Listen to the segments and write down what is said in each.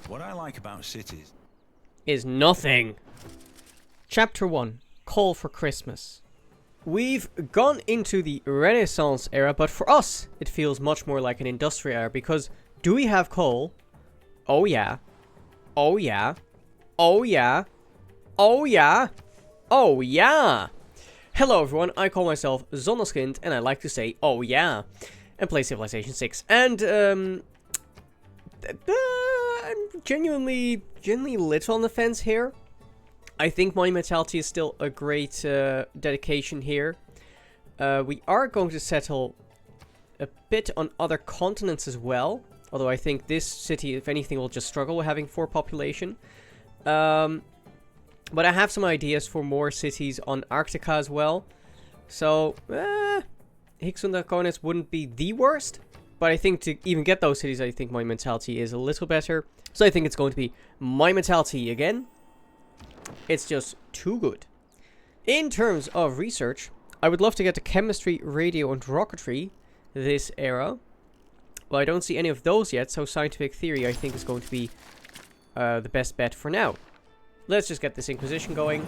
What I like about cities is nothing. Chapter 1. Coal for Christmas. We've gone into the Renaissance era, but for us, it feels much more like an industrial era because do we have coal? Oh yeah. Oh yeah. Oh yeah. Oh yeah. Oh yeah. Hello everyone, I call myself Zondagskind and I like to say oh yeah and play Civilization 6. And I'm genuinely little on the fence here. I think monumentality is still a great dedication here. We are going to settle a bit on other continents as well. Although I think this city, if anything, will just struggle with having 4 population. But I have some ideas for more cities on Arctica as well. So, Hixundacones wouldn't be the worst. But I think to even get those cities, I think monumentality is a little better. So I think it's going to be monumentality again. It's just too good. In terms of research, I would love to get to chemistry, radio, and rocketry this era. Well, I don't see any of those yet, so scientific theory I think is going to be the best bet for now. Let's just get this Inquisition going,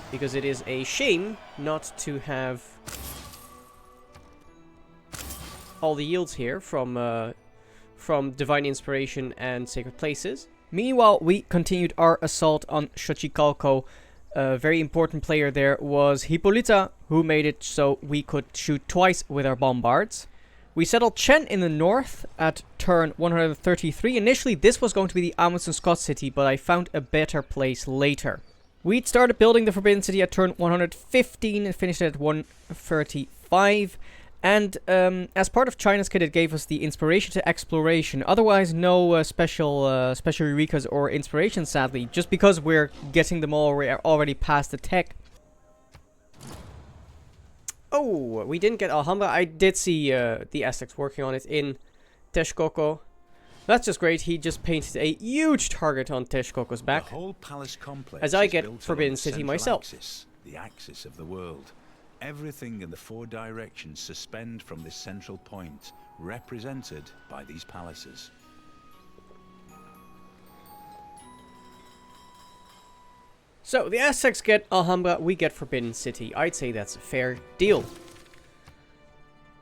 because it is a shame not to have all the yields here from Divine Inspiration and Sacred Places. Meanwhile, we continued our assault on Xochicalco. A very important player there was Hippolyta, who made it so we could shoot twice with our bombards. We settled Chen in the north at turn 133. Initially, this was going to be the Amundsen Scott city, but I found a better place later. We'd started building the Forbidden City at turn 115 and finished it at 135. And as part of China's kit, it gave us the inspiration to exploration. Otherwise, no special Eurekas or inspiration, sadly. Just because we're getting them all, we're already past the tech. Oh, we didn't get Alhambra. I did see the Aztecs working on it in Texcoco. That's just great. He just painted a huge target on Texcoco's back. The whole palace complex as I is get built Forbidden along the City myself. Axis, the axis of the world. Everything in the 4 directions suspend from this central point, represented by these palaces. So, the Aztecs get Alhambra, we get Forbidden City. I'd say that's a fair deal.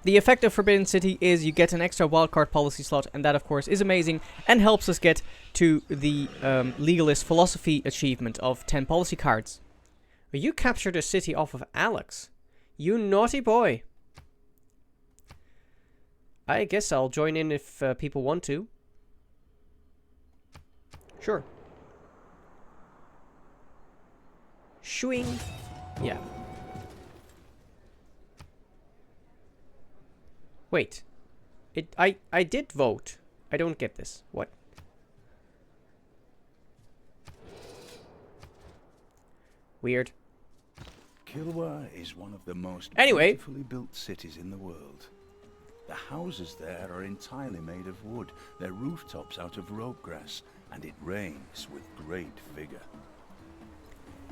The effect of Forbidden City is you get an extra wildcard policy slot, and that, of course, is amazing, and helps us get to the legalist philosophy achievement of 10 policy cards. You captured a city off of Alex. You naughty boy. I guess I'll join in if people want to. Sure. Shooing. Yeah. Wait. I did vote. I don't get this. What? Weird. Kilwa is one of the most Anyway. beautifully built cities in the world. The houses there are entirely made of wood, their rooftops out of rope grass, and it rains with great vigor.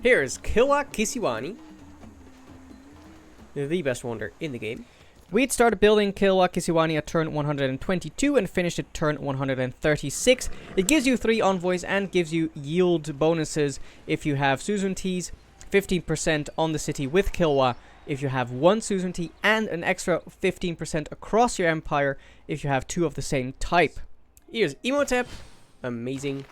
Here's Kilwa Kisiwani, the best wonder in the game. We'd started building Kilwa Kisiwani at turn 122 and finished at turn 136. It gives you 3 envoys and gives you yield bonuses if you have suzerainties, 15% on the city with Kilwa if you have 1 suzerainty, and an extra 15% across your empire if you have 2 of the same type. Here's Imhotep, amazing.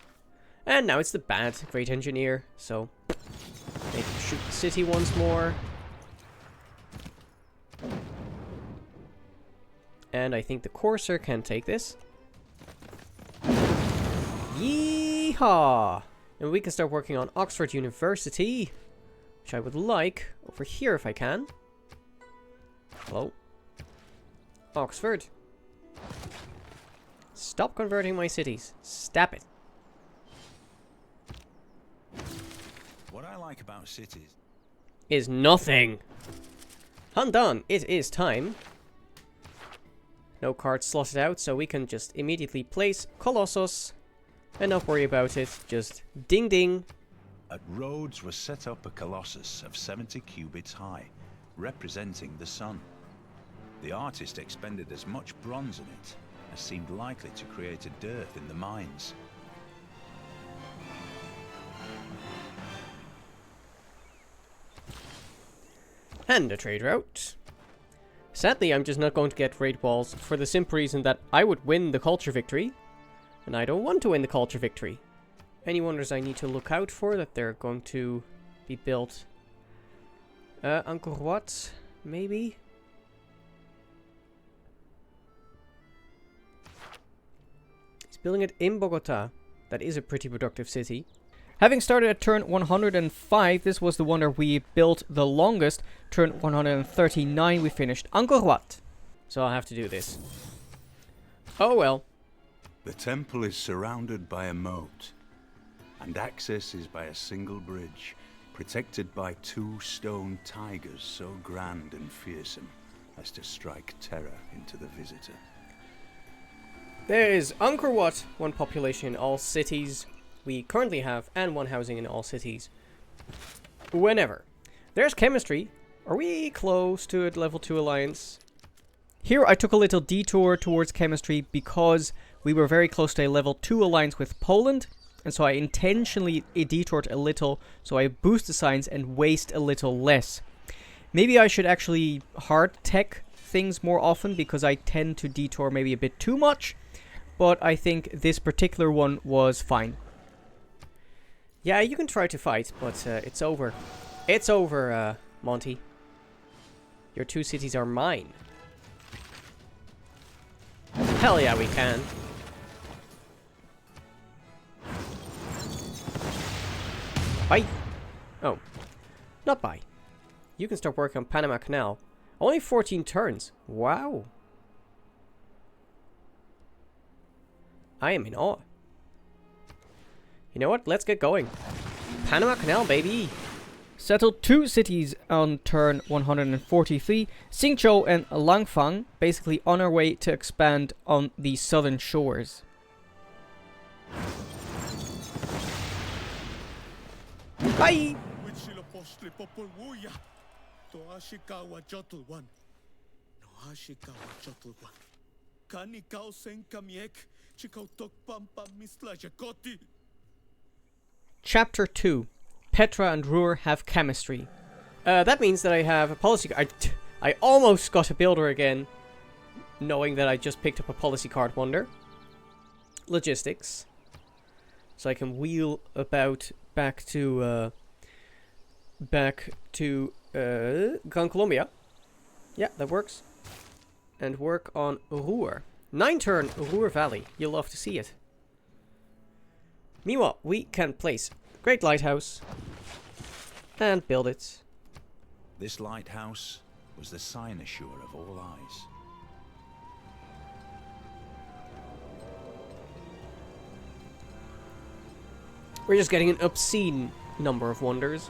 And now it's the bad Great Engineer, so they can shoot the city once more. And I think the Courser can take this. Yeehaw! And we can start working on Oxford University, which I would like over here if I can. Hello. Oxford. Stop converting my cities. Stop it. What I like about cities is nothing. Handan, it is time. No cards slotted out, so we can just immediately place Colossus and not worry about it. Just ding ding. At Rhodes was set up a colossus of 70 cubits high, representing the sun. The artist expended as much bronze in it as seemed likely to create a dearth in the mines. And a trade route. Sadly, I'm just not going to get raid walls for the simple reason that I would win the culture victory. And I don't want to win the culture victory. Any wonders I need to look out for that they're going to be built? Angkor Wat, maybe? He's building it in Bogota. That is a pretty productive city. Having started at turn 105, this was the wonder we built the longest. Turn 139, we finished Angkor Wat. So I'll have to do this. Oh well. The temple is surrounded by a moat, and access is by a single bridge, protected by 2 stone tigers so grand and fearsome as to strike terror into the visitor. There is Angkor Wat, 1 population in all cities we currently have, and 1 housing in all cities. Whenever. There's chemistry. Are we close to a level 2 alliance? Here I took a little detour towards chemistry because we were very close to a level 2 alliance with Poland, and so I intentionally detoured a little so I boost the science and waste a little less. Maybe I should actually hard tech things more often because I tend to detour maybe a bit too much, but I think this particular one was fine. Yeah, you can try to fight, but it's over. It's over, Monty. Your 2 cities are mine. Hell yeah, we can. Bye. Oh. Not bye. You can start working on Panama Canal. Only 14 turns. Wow. I am in awe. You know what? Let's get going. Panama Canal, baby. Settled 2 cities on turn 143. Xingqiu and Langfang, basically on our way to expand on the southern shores. Bye! Chapter 2. Petra and Ruhr have chemistry. That means that I have a policy card. I almost got a builder again, knowing that I just picked up a policy card wonder. Logistics. So I can wheel about back to Gran Colombia. Yeah, that works. And work on Ruhr. 9 turn Ruhr Valley. You'll love to see it. Meanwhile, we can place Great Lighthouse and build it. This lighthouse was the cynosure of all eyes. We're just getting an obscene number of wonders.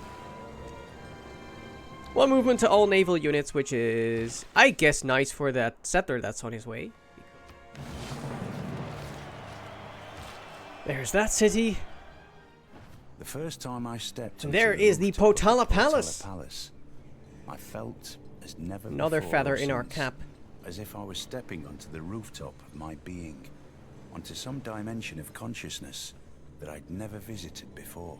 1 movement to all naval units, which is, I guess, nice for that settler that's on his way. There's that city. The first time I stepped And there is the Potala Palace. I felt as never Another before feather or in our since, cap. as if I was stepping onto the rooftop of my being, onto some dimension of consciousness that I'd never visited before.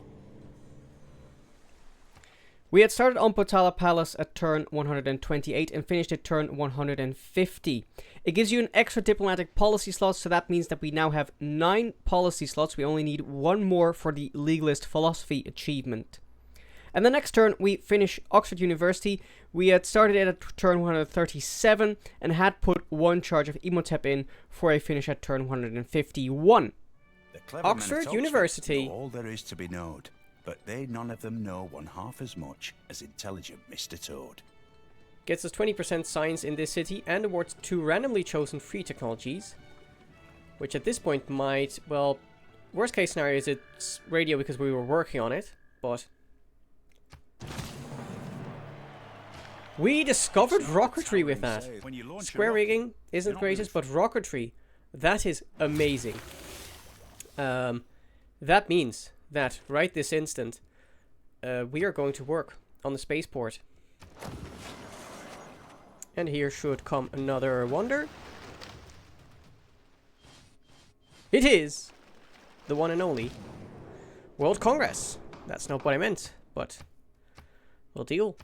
We had started on Potala Palace at turn 128 and finished at turn 150. It gives you an extra diplomatic policy slot, so that means that we now have 9 policy slots. We only need 1 more for the legalist philosophy achievement. And the next turn we finish Oxford University. We had started it at turn 137 and had put 1 charge of Imhotep in for a finish at turn 151. Oxford University. Know all there is to be known, but they none of them know 1/2 as much as intelligent Mr. Toad. Gets us 20% science in this city and awards 2 randomly chosen free technologies, which at this point might, well, worst case scenario is it's radio because we were working on it, but we discovered rocketry with that. Square rigging isn't greatest, but rocketry, that is amazing. That means that right this instant, we are going to work on the spaceport. And here should come another wonder. It is the one and only World Congress. That's not what I meant, but we'll deal.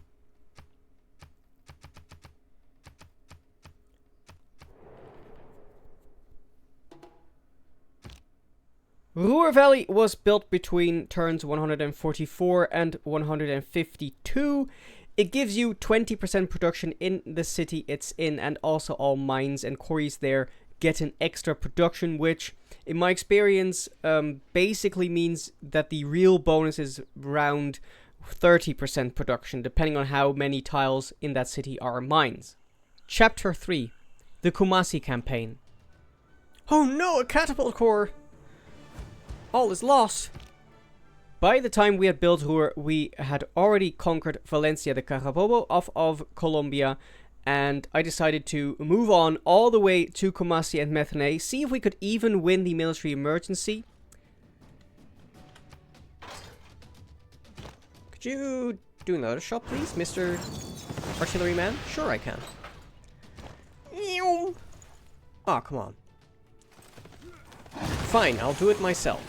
Ruhr Valley was built between turns 144 and 152. It gives you 20% production in the city it's in, and also all mines and quarries there get an extra production, which in my experience basically means that the real bonus is around 30% production, depending on how many tiles in that city are mines. Chapter 3. The Kumasi Campaign. Oh no, a catapult core! All is lost! By the time we had built Ruhr, we had already conquered Valencia de Carabobo off of Colombia, and I decided to move on all the way to Kumasi and Methone, see if we could even win the military emergency. Could you do another shot, please, Mr. Artilleryman? Sure I can. Oh, come on. Fine, I'll do it myself.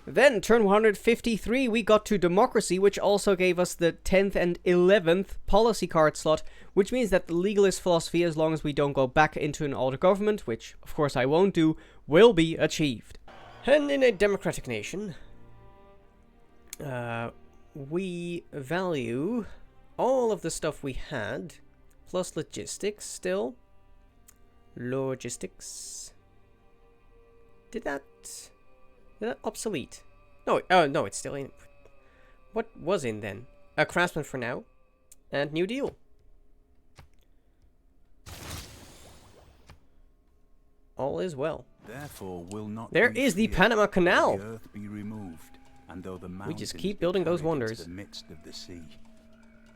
Then, turn 153, we got to democracy, which also gave us the 10th and 11th policy card slot, which means that the legalist philosophy, as long as we don't go back into an older government, which of course I won't do, will be achieved. And in a democratic nation, we value all of the stuff we had, plus logistics still. Logistics. Did that obsolete? No, no, it's still in. What was in then? A craftsman for now, and New Deal. All is well. Therefore, will not there is the Panama Canal. The earth be removed, and though the we just keep building those wonders. The midst of the sea,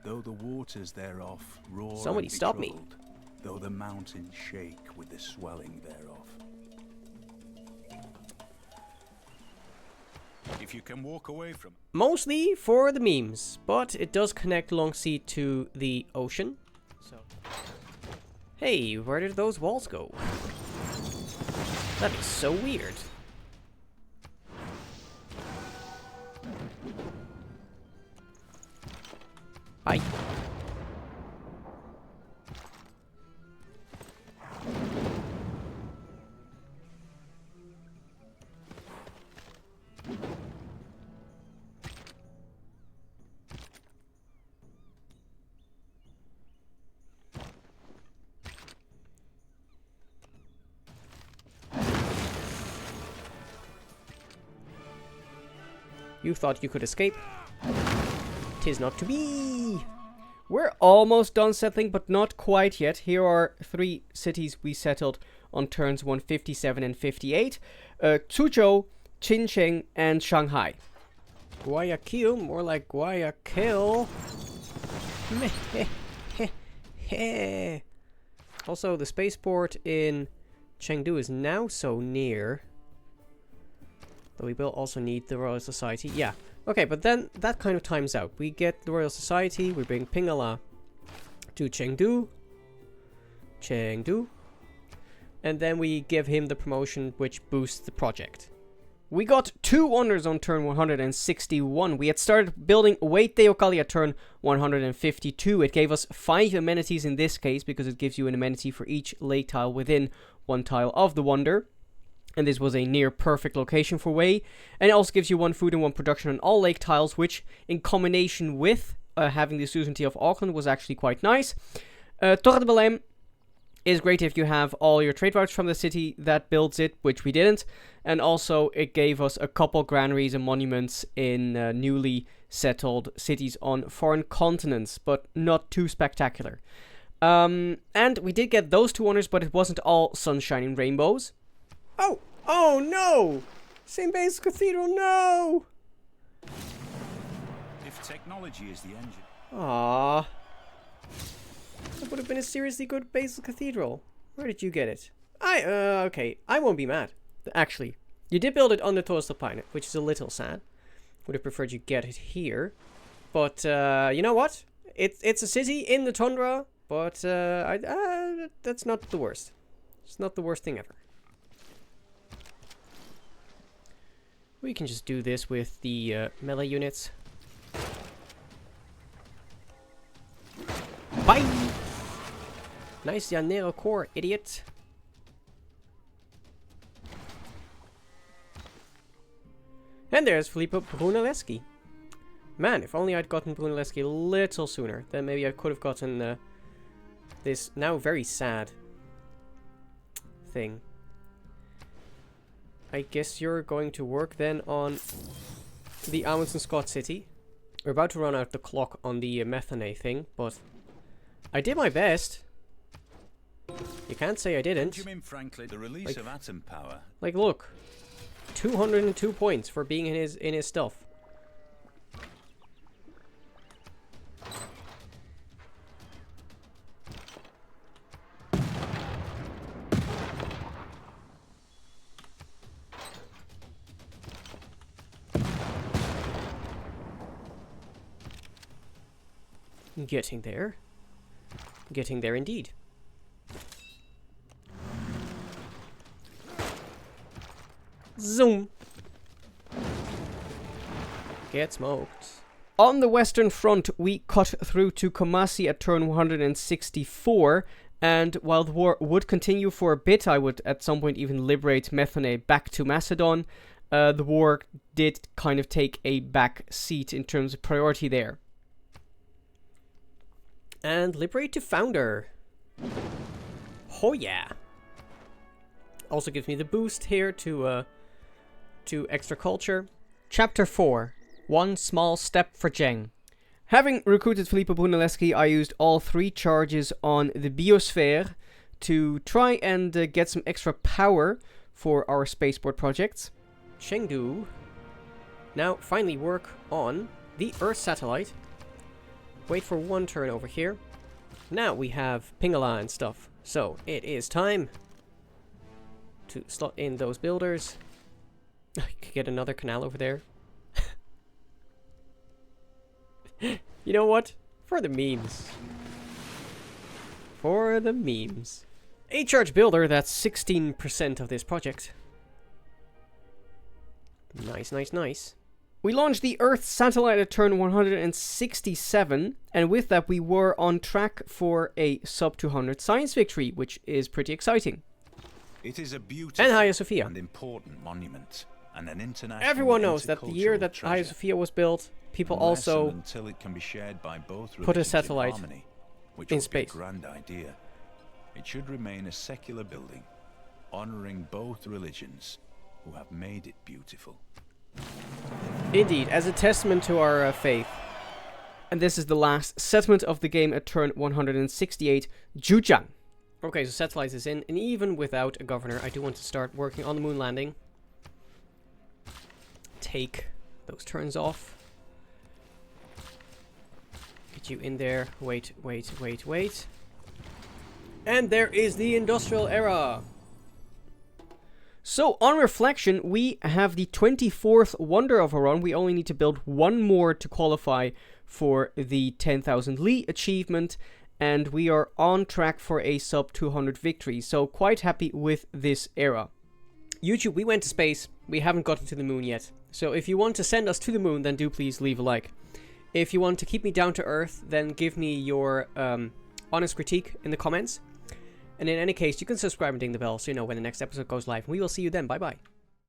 though the waters thereof roar. Somebody stop me. Though the mountains shake with the swelling thereof. If you can walk away from... Mostly for the memes, but it does connect long sea to the ocean. So, hey, where did those walls go? That is so weird. Bye. You thought you could escape? 'Tis not to be! We're almost done settling, but not quite yet. Here are 3 cities we settled on turns 157 and 58. Suzhou, Qincheng, and Shanghai. Guayaquil, more like Guayaquil. Also, the spaceport in Chengdu is now so near. Though we will also need the Royal Society. Yeah. Okay, but then that kind of times out. We get the Royal Society, we bring Pingala to Chengdu. And then we give him the promotion which boosts the project. We got 2 wonders on turn 161. We had started building Wait Teocalli at turn 152. It gave us 5 amenities in this case, because it gives you an amenity for each lake tile within 1 tile of the wonder. And this was a near perfect location for Wei. And it also gives you 1 food and 1 production on all lake tiles, which in combination with having the suzerainty of Auckland was actually quite nice. Torre de Belém is great if you have all your trade routes from the city that builds it, which we didn't. And also it gave us a couple granaries and monuments in newly settled cities on foreign continents, but not too spectacular. And we did get those 2 honors, but it wasn't all sunshine and rainbows. Oh no! St. Basil's Cathedral, no! If technology is the engine... Aww. That would have been a seriously good Basil Cathedral. Where did you get it? Okay, I won't be mad. Actually, you did build it on the Torres del Paine, which is a little sad. Would have preferred you get it here. But, you know what? It's a city in the tundra, but, that's not the worst. It's not the worst thing ever. We can just do this with the melee units. Bye! Nice Llanero core, idiot. And there's Filippo Brunelleschi. Man, if only I'd gotten Brunelleschi a little sooner, then maybe I could have gotten this now very sad thing. I guess you're going to work then on the Amundsen Scott City. We're about to run out the clock on the methane thing, but I did my best. You can't say I didn't. Benjamin Franklin, the release of atom power. Like, look, 202 points for being in his stuff. Getting there. Getting there indeed. Zoom. Get smoked. On the western front, we cut through to Kumasi at turn 164, and while the war would continue for a bit, I would at some point even liberate Methane back to Macedon. The war did kind of take a back seat in terms of priority there. And liberate to Founder. Oh yeah. Also gives me the boost here to extra culture. Chapter 4. One small step for Zheng. Having recruited Filippo Brunelleschi, I used all 3 charges on the biosphere to try and get some extra power for our spaceport projects. Chengdu. Now finally work on the Earth satellite. Wait for 1 turn over here. Now we have Pingala and stuff. So it is time to slot in those builders. I could get another canal over there. You know what? For the memes. For the memes. A charge builder, that's 16% of this project. Nice, nice, nice. We launched the Earth satellite at turn 167, and with that we were on track for a sub-200 science victory, which is pretty exciting. It is a beautiful and Hagia Sophia. And important monument, and an international. Everyone knows that the year that Hagia Sophia was built, people also until it can be shared by both put a satellite in, harmony, which in space. Be a grand idea. It should remain a secular building, honoring both religions who have made it beautiful. Indeed, as a testament to our faith. And this is the last settlement of the game at turn 168, Zhujiang. Okay, so satellite is in, and even without a governor, I do want to start working on the moon landing. Take those turns off. Get you in there. Wait, wait, wait, wait. And there is the industrial era. So, on reflection, we have the 24th wonder of our own. We only need to build 1 more to qualify for the 10,000 Li achievement, and we are on track for a sub-200 victory. So, quite happy with this era. YouTube, we went to space. We haven't gotten to the moon yet. So, if you want to send us to the moon, then do please leave a like. If you want to keep me down to earth, then give me your honest critique in the comments. And in any case, you can subscribe and ding the bell so you know when the next episode goes live. We will see you then. Bye-bye.